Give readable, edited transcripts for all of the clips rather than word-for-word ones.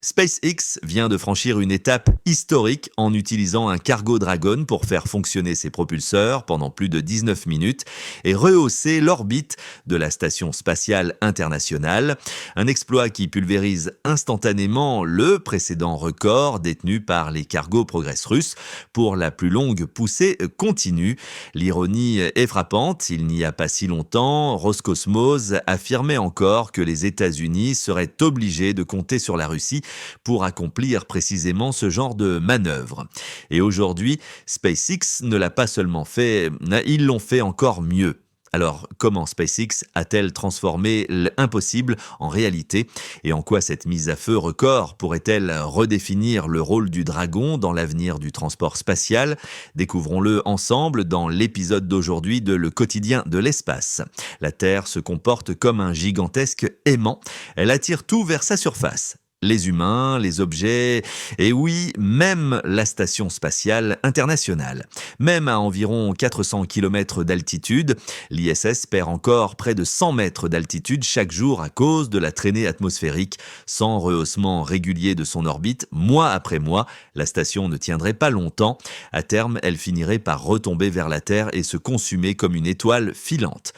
SpaceX vient de franchir une étape historique en utilisant un Cargo Dragon pour faire fonctionner ses propulseurs pendant plus de 19 minutes et rehausser l'orbite de la Station spatiale internationale. Un exploit qui pulvérise instantanément le précédent record détenu par les cargos Progress russes pour la plus longue poussée continue. L'ironie est frappante, il n'y a pas si longtemps, Roscosmos affirmait encore que les États-Unis seraient obligés de compter sur la Russie pour accomplir précisément ce genre de manœuvre. Et aujourd'hui, SpaceX ne l'a pas seulement fait, ils l'ont fait encore mieux. Alors, comment SpaceX a-t-elle transformé l'impossible en réalité et en quoi cette mise à feu record pourrait-elle redéfinir le rôle du Dragon dans l'avenir du transport spatial? Découvrons-le ensemble dans l'épisode d'aujourd'hui de Le quotidien de l'espace. La Terre se comporte comme un gigantesque aimant. Elle attire tout vers sa surface. Les humains, les objets, et oui, même la Station spatiale internationale. Même à environ 400 km d'altitude, l'ISS perd encore près de 100 mètres d'altitude chaque jour à cause de la traînée atmosphérique. Sans rehaussement régulier de son orbite, mois après mois, la station ne tiendrait pas longtemps. À terme, elle finirait par retomber vers la Terre et se consumer comme une étoile filante.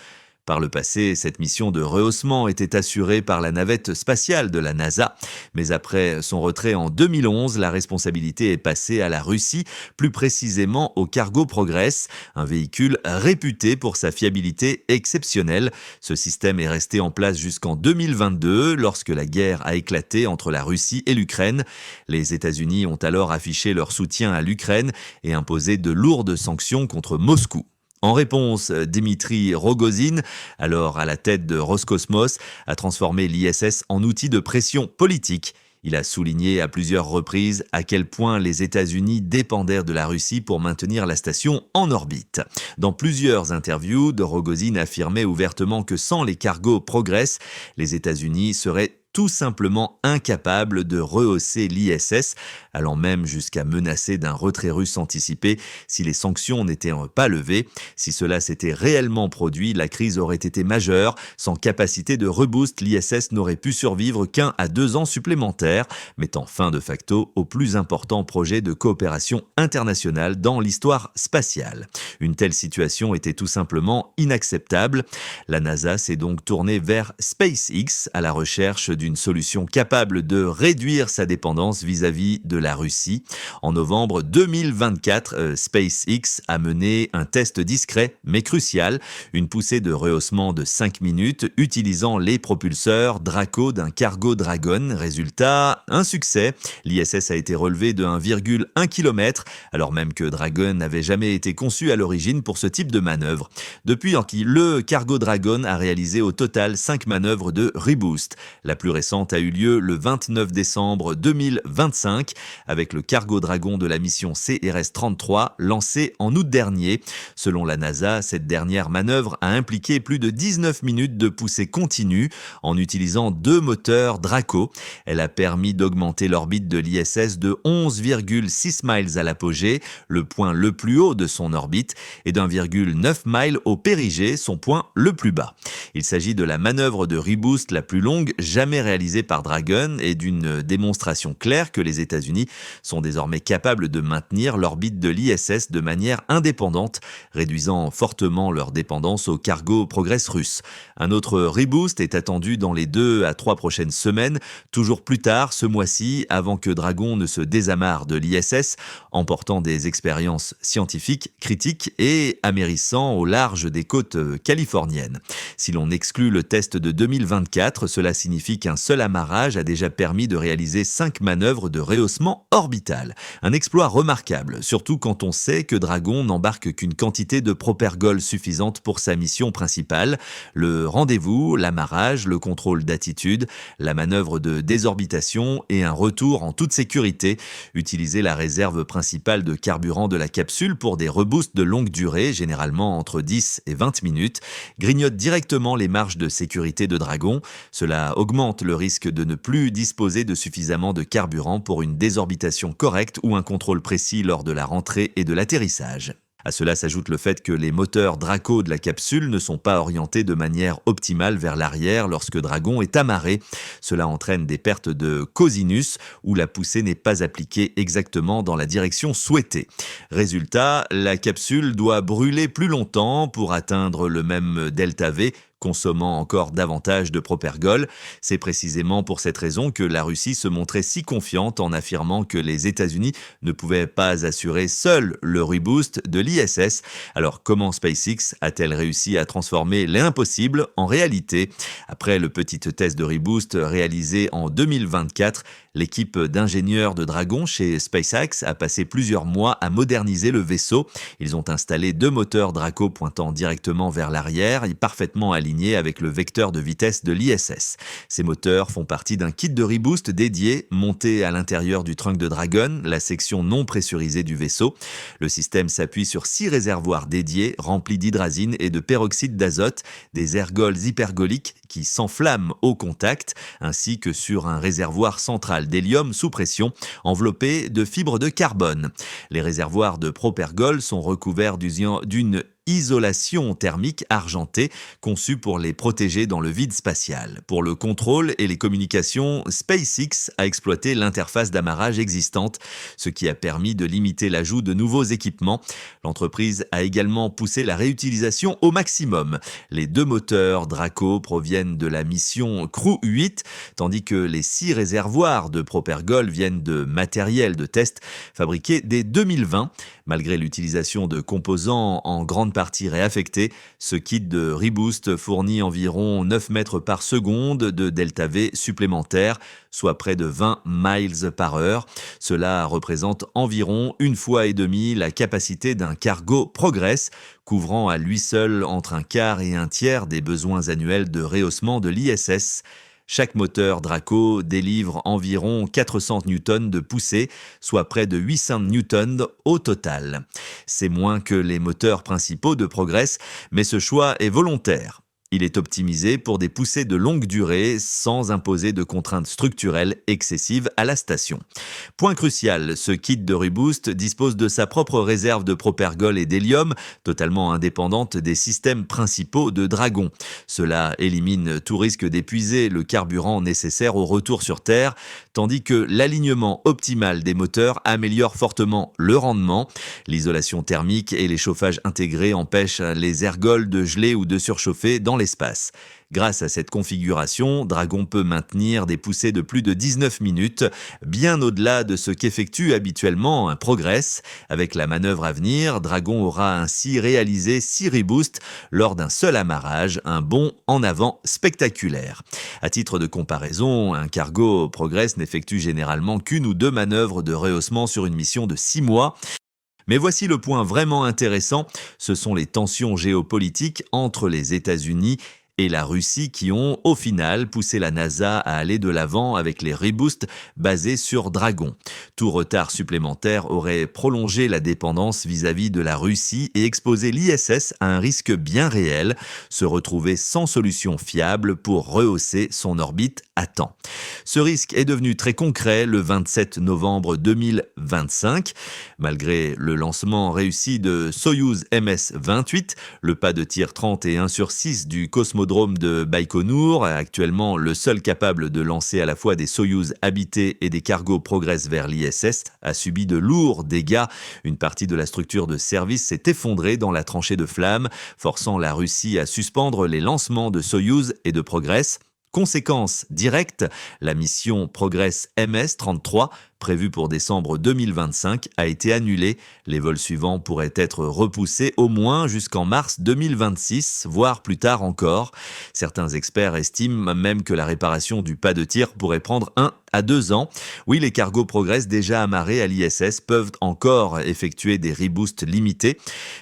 Par le passé, cette mission de rehaussement était assurée par la navette spatiale de la NASA, mais après son retrait en 2011, la responsabilité est passée à la Russie, plus précisément au Cargo Progress, un véhicule réputé pour sa fiabilité exceptionnelle. Ce système est resté en place jusqu'en 2022, lorsque la guerre a éclaté entre la Russie et l'Ukraine. Les États-Unis ont alors affiché leur soutien à l'Ukraine et imposé de lourdes sanctions contre Moscou. En réponse, Dmitri Rogozin, alors à la tête de Roscosmos, a transformé l'ISS en outil de pression politique. Il a souligné à plusieurs reprises à quel point les États-Unis dépendaient de la Russie pour maintenir la station en orbite. Dans plusieurs interviews, Rogozin affirmait ouvertement que sans les cargos Progress, les États-Unis seraient tout simplement incapable de rehausser l'ISS, allant même jusqu'à menacer d'un retrait russe anticipé si les sanctions n'étaient pas levées. Si cela s'était réellement produit, la crise aurait été majeure. Sans capacité de reboost, l'ISS n'aurait pu survivre qu'1 à 2 ans supplémentaires, mettant fin de facto au plus important projet de coopération internationale dans l'histoire spatiale. Une telle situation était tout simplement inacceptable. La NASA s'est donc tournée vers SpaceX à la recherche d'une solution capable de réduire sa dépendance vis-à-vis de la Russie. En novembre 2024, SpaceX a mené un test discret mais crucial, une poussée de rehaussement de 5 minutes utilisant les propulseurs Draco d'un Cargo Dragon. Résultat, un succès. L'ISS a été relevé de 1,1 km, alors même que Dragon n'avait jamais été conçu à l'origine pour ce type de manœuvre. Depuis, le Cargo Dragon a réalisé au total 5 manœuvres de reboost. La plus récente a eu lieu le 29 décembre 2025 avec le Cargo Dragon de la mission CRS-33 lancé en août dernier. Selon la NASA, cette dernière manœuvre a impliqué plus de 19 minutes de poussée continue en utilisant 2 moteurs Draco. Elle a permis d'augmenter l'orbite de l'ISS de 11,6 miles à l'apogée, le point le plus haut de son orbite, et d'1,9 miles au périgée, son point le plus bas. Il s'agit de la manœuvre de reboost la plus longue jamais réalisée par Dragon et d'une démonstration claire que les États-Unis sont désormais capables de maintenir l'orbite de l'ISS de manière indépendante, réduisant fortement leur dépendance au cargo Progress russe. Un autre reboost est attendu dans les 2 à 3 prochaines semaines, toujours plus tard ce mois-ci, avant que Dragon ne se désamarre de l'ISS, emportant des expériences scientifiques critiques et amérissant au large des côtes californiennes. Si l'on exclut le test de 2024, cela signifie qu'un seul amarrage a déjà permis de réaliser 5 manœuvres de rehaussement orbital. Un exploit remarquable, surtout quand on sait que Dragon n'embarque qu'une quantité de propergol suffisante pour sa mission principale, le rendez-vous, l'amarrage, le contrôle d'attitude, la manœuvre de désorbitation et un retour en toute sécurité. Utiliser la réserve principale de carburant de la capsule pour des reboosts de longue durée, généralement entre 10 et 20 minutes, grignote directement les marges de sécurité de Dragon. Cela augmente le risque de ne plus disposer de suffisamment de carburant pour une désorbitation correcte ou un contrôle précis lors de la rentrée et de l'atterrissage. À cela s'ajoute le fait que les moteurs Draco de la capsule ne sont pas orientés de manière optimale vers l'arrière lorsque Dragon est amarré. Cela entraîne des pertes de cosinus où la poussée n'est pas appliquée exactement dans la direction souhaitée. Résultat, la capsule doit brûler plus longtemps pour atteindre le même delta V, consommant encore davantage de propergol. C'est précisément pour cette raison que la Russie se montrait si confiante en affirmant que les États-Unis ne pouvaient pas assurer seul le reboost de l'ISS. Alors comment SpaceX a-t-elle réussi à transformer l'impossible en réalité? Après le petit test de reboost réalisé en 2024, l'équipe d'ingénieurs de Dragon chez SpaceX a passé plusieurs mois à moderniser le vaisseau. Ils ont installé 2 moteurs Draco pointant directement vers l'arrière et parfaitement alignés avec le vecteur de vitesse de l'ISS. Ces moteurs font partie d'un kit de reboost dédié monté à l'intérieur du trunk de Dragon, la section non pressurisée du vaisseau. Le système s'appuie sur 6 réservoirs dédiés remplis d'hydrazine et de peroxyde d'azote, des ergols hypergoliques qui s'enflamment au contact, ainsi que sur un réservoir central d'hélium sous pression enveloppé de fibres de carbone. Les réservoirs de propergol sont recouverts d'une isolation thermique argentée conçue pour les protéger dans le vide spatial. Pour le contrôle et les communications, SpaceX a exploité l'interface d'amarrage existante, ce qui a permis de limiter l'ajout de nouveaux équipements. L'entreprise a également poussé la réutilisation au maximum. Les 2 moteurs Draco proviennent de la mission Crew 8, tandis que les 6 réservoirs de propergol viennent de matériel de test fabriqué dès 2020. Malgré l'utilisation de composants en grande partie réaffectés, ce kit de reboost fournit environ 9 mètres par seconde de delta V supplémentaire, soit près de 20 miles par heure. Cela représente environ 1,5 fois la capacité d'un cargo Progress, couvrant à lui seul entre un quart et un tiers des besoins annuels de rehaussement de l'ISS. Chaque moteur Draco délivre environ 400 newtons de poussée, soit près de 800 newtons au total. C'est moins que les moteurs principaux de Progress, mais ce choix est volontaire. Il est optimisé pour des poussées de longue durée sans imposer de contraintes structurelles excessives à la station. Point crucial, ce kit de reboost dispose de sa propre réserve de propergol et d'hélium, totalement indépendante des systèmes principaux de Dragon. Cela élimine tout risque d'épuiser le carburant nécessaire au retour sur Terre, tandis que l'alignement optimal des moteurs améliore fortement le rendement. L'isolation thermique et les chauffages intégrés empêchent les ergols de geler ou de surchauffer dans l'espace. Grâce à cette configuration, Dragon peut maintenir des poussées de plus de 19 minutes, bien au-delà de ce qu'effectue habituellement un Progress. Avec la manœuvre à venir, Dragon aura ainsi réalisé 6 reboosts lors d'un seul amarrage, un bond en avant spectaculaire. À titre de comparaison, un cargo Progress n'effectue généralement qu'1 ou 2 manœuvres de rehaussement sur une mission de 6 mois. Mais voici le point vraiment intéressant, ce sont les tensions géopolitiques entre les États-Unis et la Russie qui ont, au final, poussé la NASA à aller de l'avant avec les reboosts basés sur Dragon. Tout retard supplémentaire aurait prolongé la dépendance vis-à-vis de la Russie et exposé l'ISS à un risque bien réel, se retrouver sans solution fiable pour rehausser son orbite à temps. Ce risque est devenu très concret le 27 novembre 2025. Malgré le lancement réussi de Soyouz MS-28, le pas de tir 31/6 du cosmodrome de Baïkonour, actuellement le seul capable de lancer à la fois des Soyouz habités et des cargos Progress vers l'ISS, a subi de lourds dégâts. Une partie de la structure de service s'est effondrée dans la tranchée de flammes, forçant la Russie à suspendre les lancements de Soyouz et de Progress. Conséquence directe, la mission Progress MS-33, prévue pour décembre 2025, a été annulée. Les vols suivants pourraient être repoussés au moins jusqu'en mars 2026, voire plus tard encore. Certains experts estiment même que la réparation du pas de tir pourrait prendre 1 à 2 ans. Oui, les cargos Progress déjà amarrés à l'ISS peuvent encore effectuer des reboosts limités,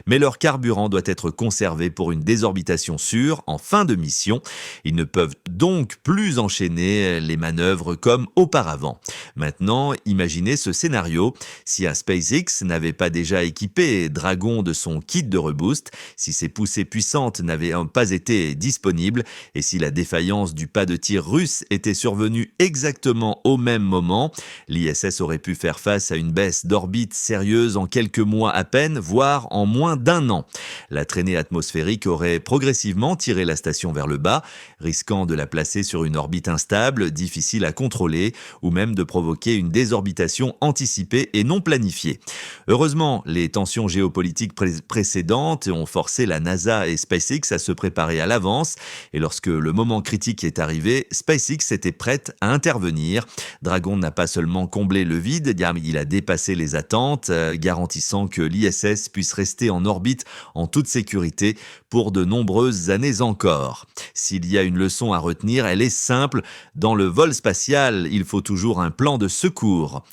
mais leur carburant doit être conservé pour une désorbitation sûre en fin de mission. Ils ne peuvent donc plus enchaîner les manœuvres comme auparavant. Maintenant, imaginé ce scénario. Si un SpaceX n'avait pas déjà équipé Dragon de son kit de reboost, si ses poussées puissantes n'avaient pas été disponibles et si la défaillance du pas de tir russe était survenue exactement au même moment, l'ISS aurait pu faire face à une baisse d'orbite sérieuse en quelques mois à peine, voire en moins d'1 an. La traînée atmosphérique aurait progressivement tiré la station vers le bas, risquant de la placer sur une orbite instable, difficile à contrôler, ou même de provoquer une désorbitation anticipée et non planifiée. Heureusement, les tensions géopolitiques précédentes ont forcé la NASA et SpaceX à se préparer à l'avance, et lorsque le moment critique est arrivé, SpaceX était prête à intervenir. Dragon n'a pas seulement comblé le vide, il a dépassé les attentes, garantissant que l'ISS puisse rester en orbite en toute sécurité pour de nombreuses années encore. S'il y a une leçon à retenir, elle est simple. Dans le vol spatial, il faut toujours un plan de secours.